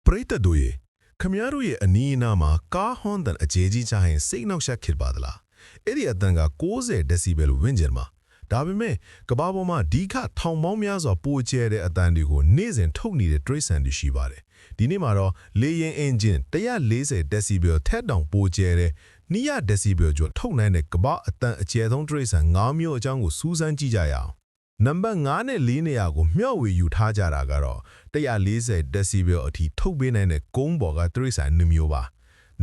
ပရိသတ်တို့ရေခမရတို့ရဲ့အနီးအနားမှာကားဟွန်တန်အခြေကြီးချရင်စိတ်နှောက်ယှက်ဖြစ်ပါသလားအဲ့ဒီအတန်က90 decibel ဝန်းကျင်မှာဒါပေမဲ့ကဘာပေါ်မှာဒီခထောင်ပေါင်းများစွာပိုကျဲတဲ့အတန်တွေကိုနေ့စဉ်ထုတ်နေတဲ့ trace and ရှိပါတယ်ဒီနေ့မှာတော့လေယာဉ် engine 140 decibel ထက်တောင်ပိုကျဲတဲ့200 decibel ကျော်ထုတ်နိုင်တဲ့ကဘာအတန်အကျယ်ဆုံး trace and 9မျိုးအကြောင်းကိုစူးစမ်းကြည့်ကြရအောင်နံပါတ်5နဲ့4နေရာကိုမျှဝေယူထားကြတာကတော့140 decibel အထိထုတ်ပေးနိုင်တဲ့ကုန်းပေါ်ကတရိษံ2မျိုးပါ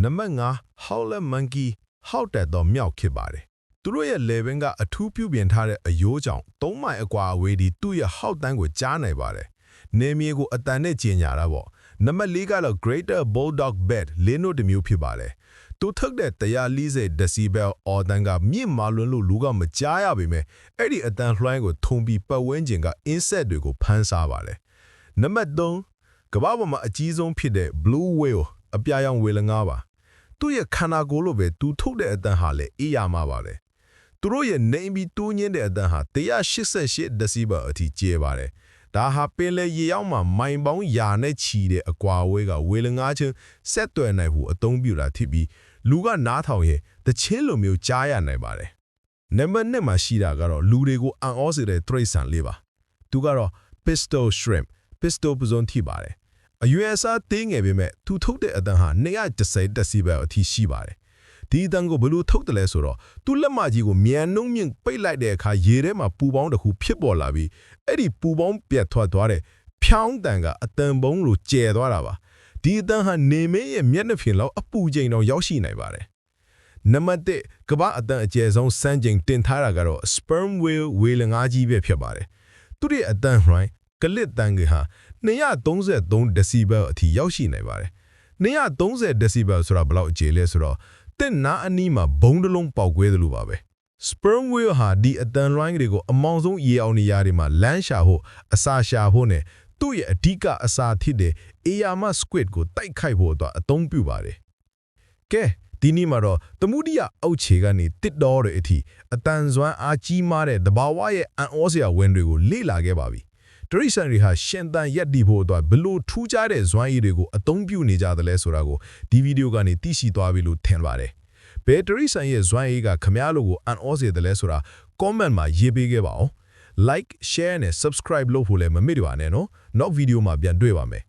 နံပါတ်5 howler monkey ဟောက်တက်သောမြောက်ဖြစ်ပါတယ်သူတို့ရဲ့ level ကအထူးပြုပြင်ထားတဲ့အယိုးကြောင့်3မိုင်အကွာအဝေးဒီသူ့ရဲ့ဟောက်တန်းကိုကြားနိုင်ပါတယ်နေမြေကိုအတန်နဲ့ကျင်ညာတာပေါ့နံပါတ်4ကတော့ greater bulldog bat လင်းတို့တစ်မျိုးဖြစ်ပါတယ်သူထုတ်တဲ့140 decibel အော်တန်ကမြင့်မာလွန်းလို့လူကမကြားရပေမဲ့အဲ့ဒီအတန်လှိုင်းကိုထုံပြီးပတ်ဝန်းကျင်က insect တွေကိုဖမ်းစားပါတယ်နံပါတ်3ကမ္ဘာပေါ်မှာအကြီးဆုံးဖြစ်တဲ့ blue whale အပြာရောင်ဝေလငါးပါသူ့ရဲ့ခန္ဓာကိုယ်လိုပဲသူထုတ်တဲ့အတန်ဟာလည်းအေးရမှာပါပဲသူတို့ရဲ့နေပြီးတူးညင်းတဲ့အတန်ဟာ188 decibel အထိကျဲပါတယ်ဒါဟာပင်လယ်ရေရောက်မှာမိုင်ပေါင်းရာနဲ့ချီတဲ့အကွာအဝေးကဝေလငါးချင်းဆက်သွယ်နိုင်ဖို့အသုံးပြုတာဖြစ်ပြီးလူကနားထောင်ရင်တချင်းလိုမျိုးကြားရနိုင်ပါတယ်နံပါတ်2မှာရှိတာကတော့လူတွေကိုအံ့ဩစေတဲ့တရိษံလေးပါသူကတော့ pistol shrimp pistol ပဇွန်ထိပါတယ်အရွယ်အစားသေးငယ်ပေမဲ့သူထုတ်တဲ့အတန်ဟာ110 decibel အထိရှိပါတယ်ဒီအတန်ကိုဘယ်လိုထုတ်တယ်လဲဆိုတော့သူ့လက်မကြီးကိုမြန်နှုံးမြင့်ပိတ်လိုက်တဲ့အခါရေထဲမှာပူပေါင်းတစ်ခုဖြစ်ပေါ်လာပြီးအဲ့ဒီပူပေါင်းပြတ်ထွက်သွားတဲ့ဖြောင်းတန်ကအတန်ပုံးလိုကျဲသွားတာပါဒီအတန်ဟာနေမင်းရဲ့မျက်နှာပြင်လောက်အပူချိန်တောင်ရောက်ရှိနိုင်ပါတယ်နံပါတ်1ကမ္ဘာအတန်အကျယ်ဆုံးစမ်းချိန်တင်ထားတာကတော့ sperm whale ဝေလငါးကြီးပဲဖြစ်ပါတယ်သူရဲ့အတန်လှိုင်းကလစ်တန်ကဟာ233 decibel အထိရောက်ရှိနိုင်ပါတယ်230 decibel ဆိုတာဘယ်လောက်အကျယ်လဲဆိုတော့တဲ့နားအနီးမှာဘုံတလုံးပေါက်ကွဲသလိုပါပဲ sperm whale ဟာဒီအတန်လှိုင်းတွေကိုအမောင်ဆုံးရေအောင်နေရာတွေမှာလမ်းရှာဖို့အစာရှာဖို့နဲ့သူ့ရဲ့အဓိကအစာဖြစ်တဲ့ Ayama squid ကိုတိုက်ခိုက်ဖို့အတွက်အသုံးပြုပါတယ်ကဲဒီနေ့မှာတော့သမုဒိယအောက်ခြေကနေတစ်တော်တွေအထိအတန်စွမ်းအားကြီးမားတဲ့တဘာဝရဲ့အံ့ဩစရာဝင်တွေကိုလေ့လာခဲ့ပါပြီတရိษံတွေဟာရှင်သန်ရက်တည်ဖို့အတွက်ဘလို့ထူးခြားတဲ့ဇွမ်းရည်တွေကိုအသုံးပြုနေကြတယ်လဲဆိုတာကိုဒီဗီဒီယိုကနေသိရှိသွားပြီလို့ထင်ပါတယ်ဘယ်တရိษံရဲ့ဇွမ်းရည်ကခမားလို့ကိုအံ့ဩစေတယ်လဲဆိုတာ comment မှာရေးပေးခဲ့ပါအောင် like share နဲ့ subscribe လုပ်ဖို့လည်းမမေ့ပါနဲ့နော်နောက်ဗီဒီယိုမှာပြန်တွေ့ပါမယ်